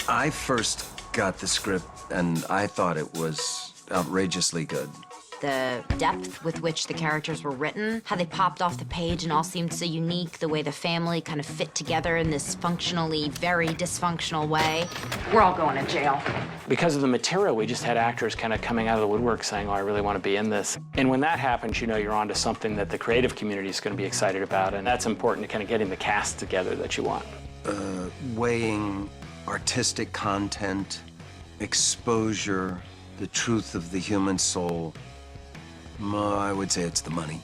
I first got the script, and I thought it was outrageously good. The depth with which the characters were written, how they popped off the page and all seemed so unique, the way the family kind of fit together in this functionally very dysfunctional way. We're all going to jail. Because of the material, we just had actors kind of coming out of the woodwork saying, oh, I really want to be in this. And when that happens, you know you're onto something that the creative community is going to be excited about, and that's important to kind of getting the cast together that you want. Weighing artistic content, exposure, the truth of the human soul, I would say it's the money.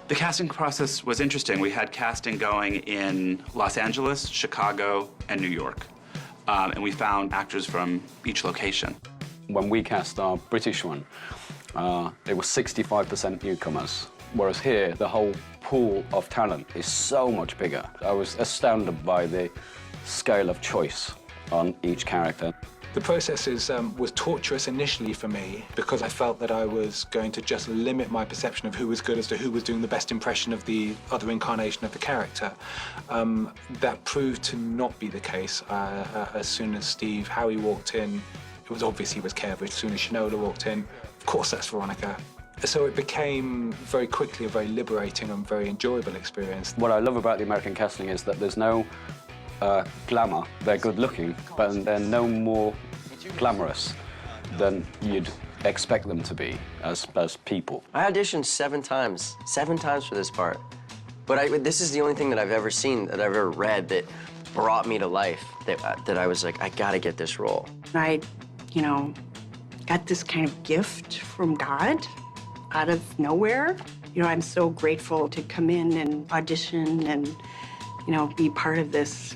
The casting process was interesting. We had casting going in Los Angeles, Chicago, and New York. And we found actors from each location. When we cast our British one, it was 65% newcomers, whereas here, the whole pool of talent is so much bigger. I was astounded by the scale of choice on each character. The process was torturous initially for me because I felt that I was going to just limit my perception of who was good as to who was doing the best impression of the other incarnation of the character. That proved to not be the case. As soon as Howie walked in, it was obvious he was Kev. As soon as Shinoda walked in, of course that's Veronica. So it became very quickly a very liberating and very enjoyable experience. What I love about the American casting is that there's no glamour. They're good looking, but they're no more glamorous than you'd expect them to be as people. I auditioned 7 times for this part. But this is the only thing that I've ever seen, that I've ever read, that brought me to life, that I was like, I gotta get this role. I, got this kind of gift from God out of nowhere. I'm so grateful to come in and audition and, be part of this.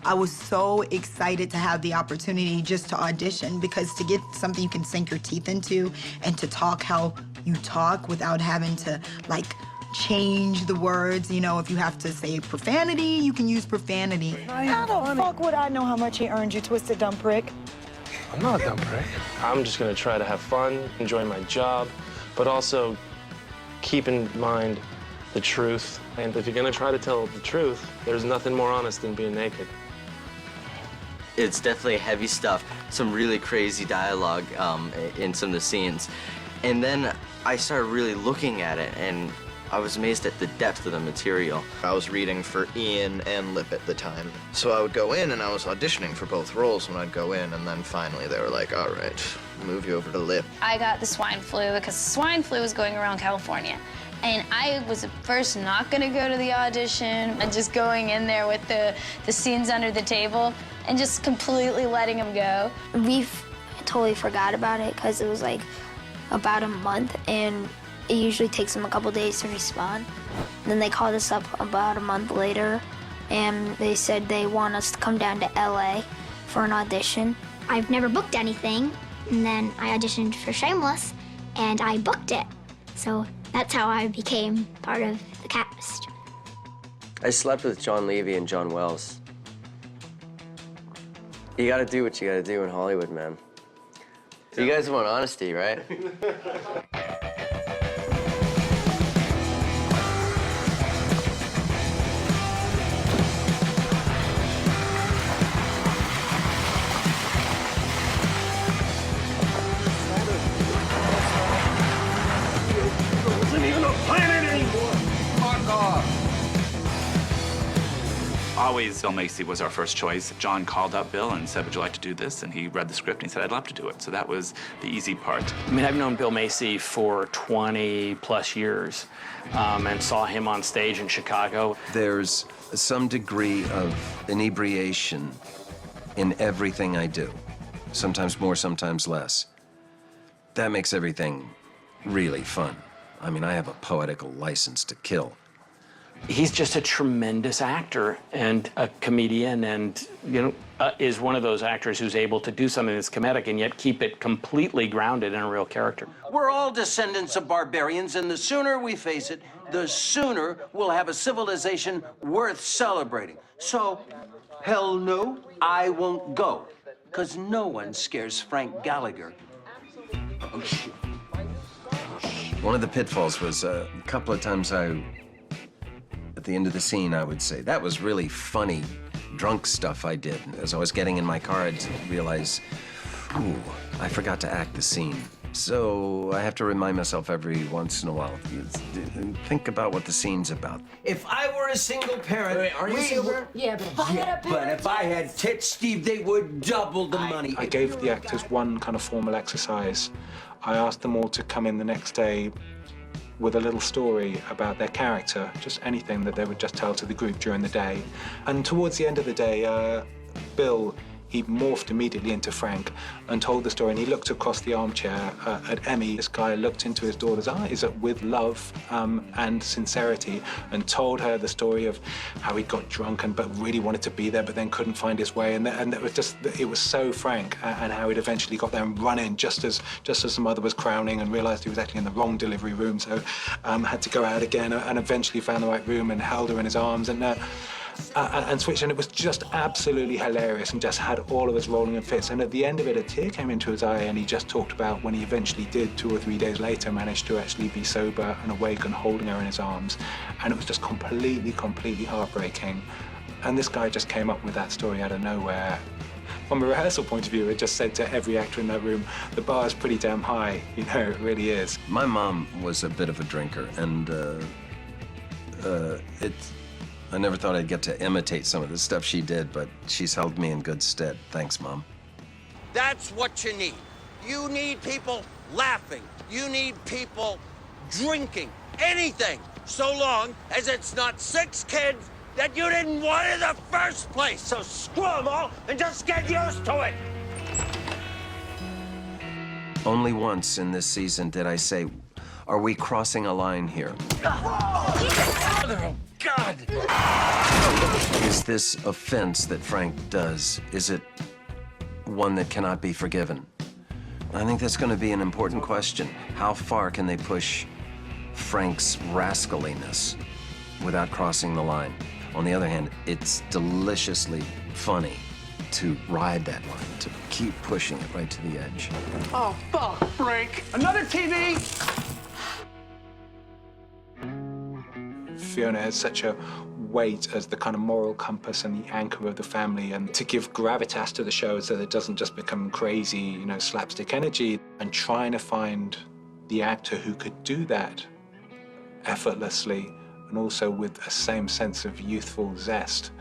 I was so excited to have the opportunity just to audition, because to get something you can sink your teeth into and to talk how you talk without having to, like, change the words. If you have to say profanity, you can use profanity. How the fuck would I know how much he earned, you twisted dumb prick? I'm not a dumb prick. I'm just gonna try to have fun, enjoy my job, but also keep in mind the truth. And if you're gonna try to tell the truth, there's nothing more honest than being naked. It's definitely heavy stuff, some really crazy dialogue in some of the scenes. And then I started really looking at it, and I was amazed at the depth of the material. I was reading for Ian and Lip at the time. So I would go in, and I was auditioning for both roles when I'd go in, and then finally they were like, all right, move you over to Lip. I got the swine flu because swine flu was going around California. And I was at first not gonna go to the audition and just going in there with the scenes under the table and just completely letting them go. We totally forgot about it because it was like about a month, and it usually takes them a couple days to respond. Then they called us up about a month later, and they said they want us to come down to LA for an audition. I've never booked anything, and then I auditioned for Shameless, and I booked it. So that's how I became part of the cast. I slept with John Levy and John Wells. You gotta do what you gotta do in Hollywood, man. You guys want honesty, right? Always, Bill Macy was our first choice. John called up Bill and said, would you like to do this? And he read the script and he said, I'd love to do it. So that was the easy part. I mean, I've known Bill Macy for 20+ years and saw him on stage in Chicago. There's some degree of inebriation in everything I do. Sometimes more, sometimes less. That makes everything really fun. I mean, I have a poetical license to kill. He's just a tremendous actor and a comedian, and is one of those actors who's able to do something that's comedic and yet keep it completely grounded in a real character. We're all descendants of barbarians, and the sooner we face it, the sooner we'll have a civilization worth celebrating. So, hell no, I won't go, because no one scares Frank Gallagher. One of the pitfalls was a couple of times I At the end of the scene, I would say, that was really funny, drunk stuff I did. As I was getting in my car, I'd realize, ooh, I forgot to act the scene. So I have to remind myself every once in a while, think about what the scene's about. If I were a single parent, Wait, are you a single parent? Yeah, but if I had a But parent, if I had tits, Steve, they would double the money. I gave the actors one kind of formal exercise. I asked them all to come in the next day with a little story about their character, just anything that they would just tell to the group during the day. And towards the end of the day, Bill, he morphed immediately into Frank and told the story, and he looked across the armchair at Emmy. This guy looked into his daughter's eyes with love and sincerity and told her the story of how he got drunk but really wanted to be there but then couldn't find his way. And it was just, it was so Frank, and how he'd eventually got there and run in just as the mother was crowning and realized he was actually in the wrong delivery room, so had to go out again and eventually found the right room and held her in his arms and switched, and it was just absolutely hilarious and just had all of us rolling in fits. And at the end of it, a tear came into his eye, and he just talked about when he eventually did, 2 or 3 days later, managed to actually be sober and awake and holding her in his arms. And it was just completely heartbreaking. And this guy just came up with that story out of nowhere. From a rehearsal point of view, it just said to every actor in that room, the bar is pretty damn high, you know, it really is. My mom was a bit of a drinker, and I never thought I'd get to imitate some of the stuff she did, but she's held me in good stead. Thanks, Mom. That's what you need. You need people laughing. You need people drinking. Anything, so long as it's not 6 kids that you didn't want in the first place. So screw them all and just get used to it. Only once in this season did I say, are we crossing a line here? Oh, God! Is this offense that Frank does, is it one that cannot be forgiven? I think that's going to be an important question. How far can they push Frank's rascaliness without crossing the line? On the other hand, it's deliciously funny to ride that line, to keep pushing it right to the edge. Oh, fuck, Frank. Another TV? Fiona has such a weight as the kind of moral compass and the anchor of the family, and to give gravitas to the show so that it doesn't just become crazy, you know, slapstick energy, and trying to find the actor who could do that effortlessly and also with the same sense of youthful zest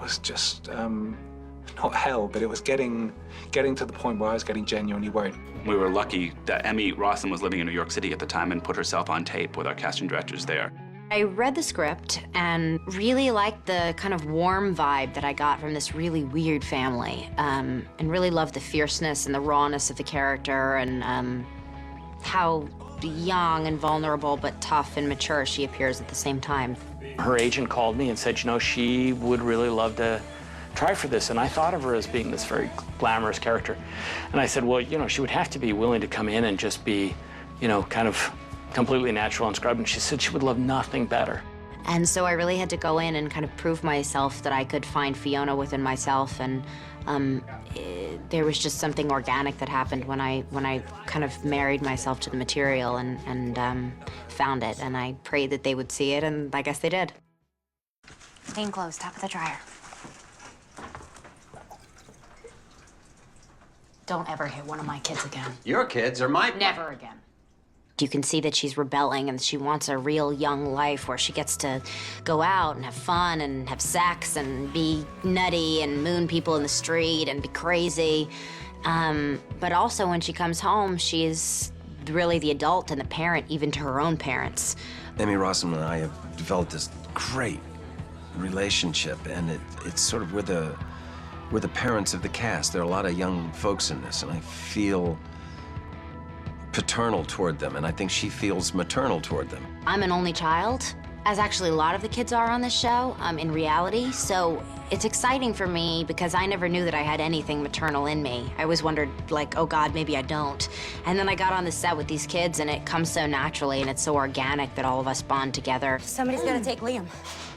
was just not hell, but it was getting to the point where I was getting genuinely worried. We were lucky that Emmy Rossum was living in New York City at the time and put herself on tape with our casting directors there. I read the script and really liked the kind of warm vibe that I got from this really weird family, and really loved the fierceness and the rawness of the character, and how young and vulnerable but tough and mature she appears at the same time. Her agent called me and said, you know, she would really love to try for this, and I thought of her as being this very glamorous character. And I said, well, you know, she would have to be willing to come in and just be, you know, kind of completely natural and scrubbed, and she said she would love nothing better. And so I really had to go in and kind of prove myself that I could find Fiona within myself, and there was just something organic that happened when I kind of married myself to the material and found it, and I prayed that they would see it, and I guess they did. Clean clothes, top of the dryer. Don't ever hit one of my kids again. Your kids are my... Never again. You can see that she's rebelling and she wants a real young life where she gets to go out and have fun and have sex and be nutty and moon people in the street and be crazy. But also when she comes home, she's really the adult and the parent, even to her own parents. Emmy Rossum and I have developed this great relationship, and it's sort of we're the parents of the cast. There are a lot of young folks in this, and I feel paternal toward them, and I think she feels maternal toward them. I'm an only child, as actually a lot of the kids are on this show, in reality, so it's exciting for me because I never knew that I had anything maternal in me. I always wondered, like, oh God, maybe I don't. And then I got on the set with these kids, and it comes so naturally, and it's so organic that all of us bond together. Somebody's gonna take Liam.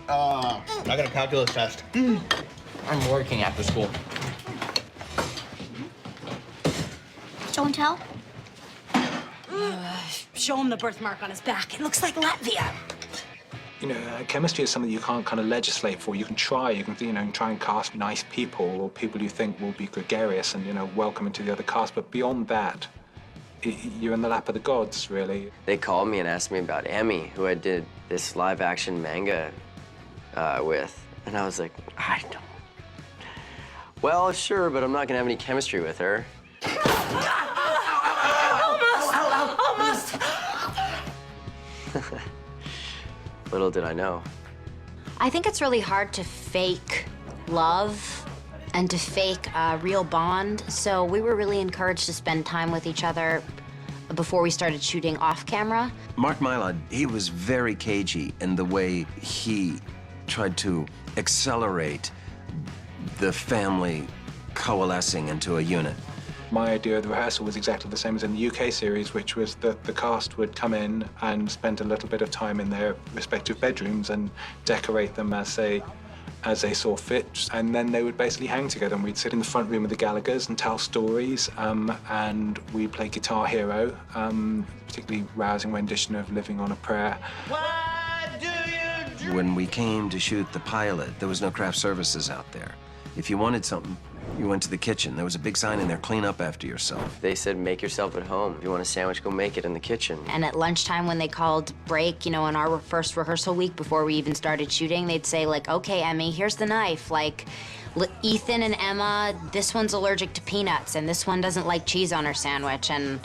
I got a calculus test. I'm working after school. Show and tell? Show him the birthmark on his back. It looks like Latvia. You know, chemistry is something you can't kind of legislate for. You can try, try and cast nice people or people you think will be gregarious and, welcome into the other cast. But beyond that, you're in the lap of the gods, really. They called me and asked me about Emmy, who I did this live-action manga with. And I was like, I don't. Well, sure, but I'm not gonna have any chemistry with her. Almost! Little did I know. I think it's really hard to fake love and to fake a real bond. So we were really encouraged to spend time with each other before we started shooting off camera. Mark Mylod, he was very cagey in the way he tried to accelerate the family coalescing into a unit. My idea of the rehearsal was exactly the same as in the UK series, which was that the cast would come in and spend a little bit of time in their respective bedrooms and decorate them as they saw fit, and then they would basically hang together, and we'd sit in the front room of the Gallaghers and tell stories, and we'd play Guitar Hero, particularly rousing rendition of Living on a Prayer. When we came to shoot the pilot, there was no craft services out there. If you wanted something, you went to the kitchen. There was a big sign in there, clean up after yourself. They said, make yourself at home. If you want a sandwich, go make it in the kitchen. And at lunchtime when they called break, in our first rehearsal week before we even started shooting, they'd say, like, okay, Emmy, here's the knife. Like, Ethan and Emma, this one's allergic to peanuts, and this one doesn't like cheese on her sandwich, and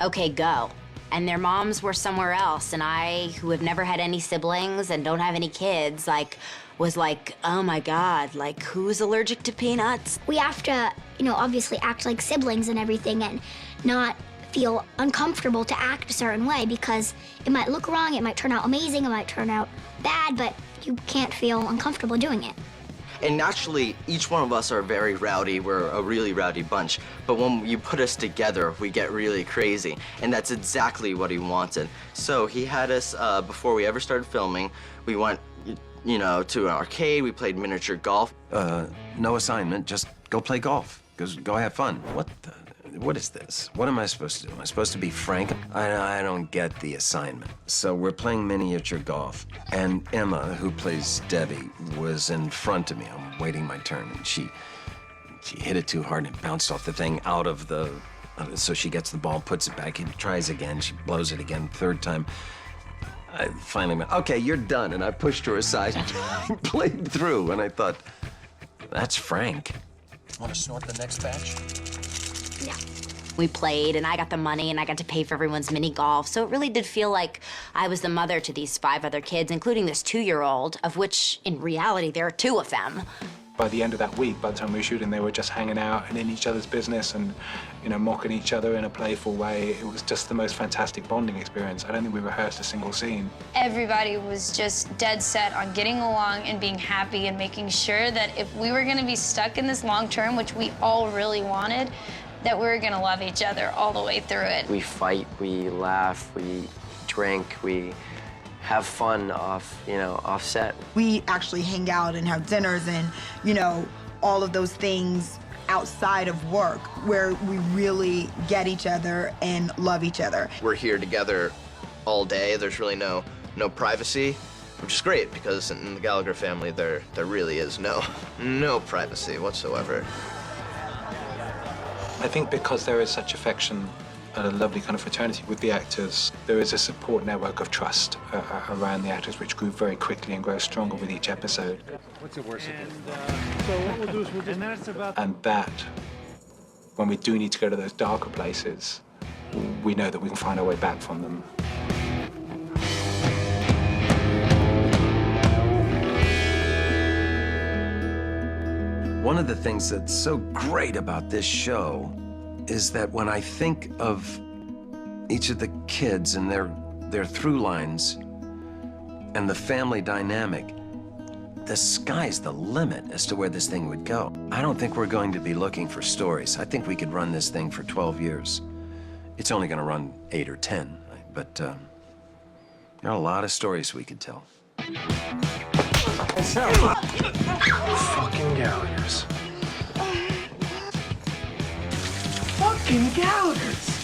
okay, go. And their moms were somewhere else, and I, who have never had any siblings and don't have any kids, was like, oh my God, like, who's allergic to peanuts? We have to, obviously act like siblings and everything and not feel uncomfortable to act a certain way because it might look wrong, it might turn out amazing, it might turn out bad, but you can't feel uncomfortable doing it. And naturally, each one of us are very rowdy. We're a really rowdy bunch. But when you put us together, we get really crazy. And that's exactly what he wanted. So he had us, before we ever started filming, we went, to an arcade. We played miniature golf. No assignment, just go play golf. Go have fun. What is this? What am I supposed to do? Am I supposed to be Frank? I don't get the assignment. So we're playing miniature golf, and Emma, who plays Debbie, was in front of me. I'm waiting my turn, and she hit it too hard and it bounced off the thing out of the... So she gets the ball, puts it back, he tries again, she blows it again, third time. I finally went, okay, you're done, and I pushed her aside and played through, and I thought, that's Frank. Want to snort the next batch? Yeah. We played, and I got the money, and I got to pay for everyone's mini golf. So it really did feel like I was the mother to these 5 other kids, including this 2-year-old, of which, in reality, there are 2 of them. By the end of that week, by the time we were shooting, they were just hanging out and in each other's business and, mocking each other in a playful way. It was just the most fantastic bonding experience. I don't think we rehearsed a single scene. Everybody was just dead set on getting along and being happy and making sure that if we were gonna be stuck in this long term, which we all really wanted, that we were gonna love each other all the way through it. We fight, we laugh, we drink, we have fun off set. We actually hang out and have dinners and, all of those things outside of work where we really get each other and love each other. We're here together all day. There's really no privacy, which is great because in the Gallagher family, there really is no privacy whatsoever. I think because there is such affection and a lovely kind of fraternity with the actors, there is a support network of trust around the actors, which grew very quickly and grows stronger with each episode. What's the worst? So what we'll do is we'll just... And that's about... And that, when we do need to go to those darker places, we know that we can find our way back from them. One of the things that's so great about this show is that when I think of each of the kids and their through lines and the family dynamic, the sky's the limit as to where this thing would go. I don't think we're going to be looking for stories. I think we could run this thing for 12 years. It's only going to run 8 or 10, but there are a lot of stories we could tell. Fucking Gallaghers. Fucking Gallaghers!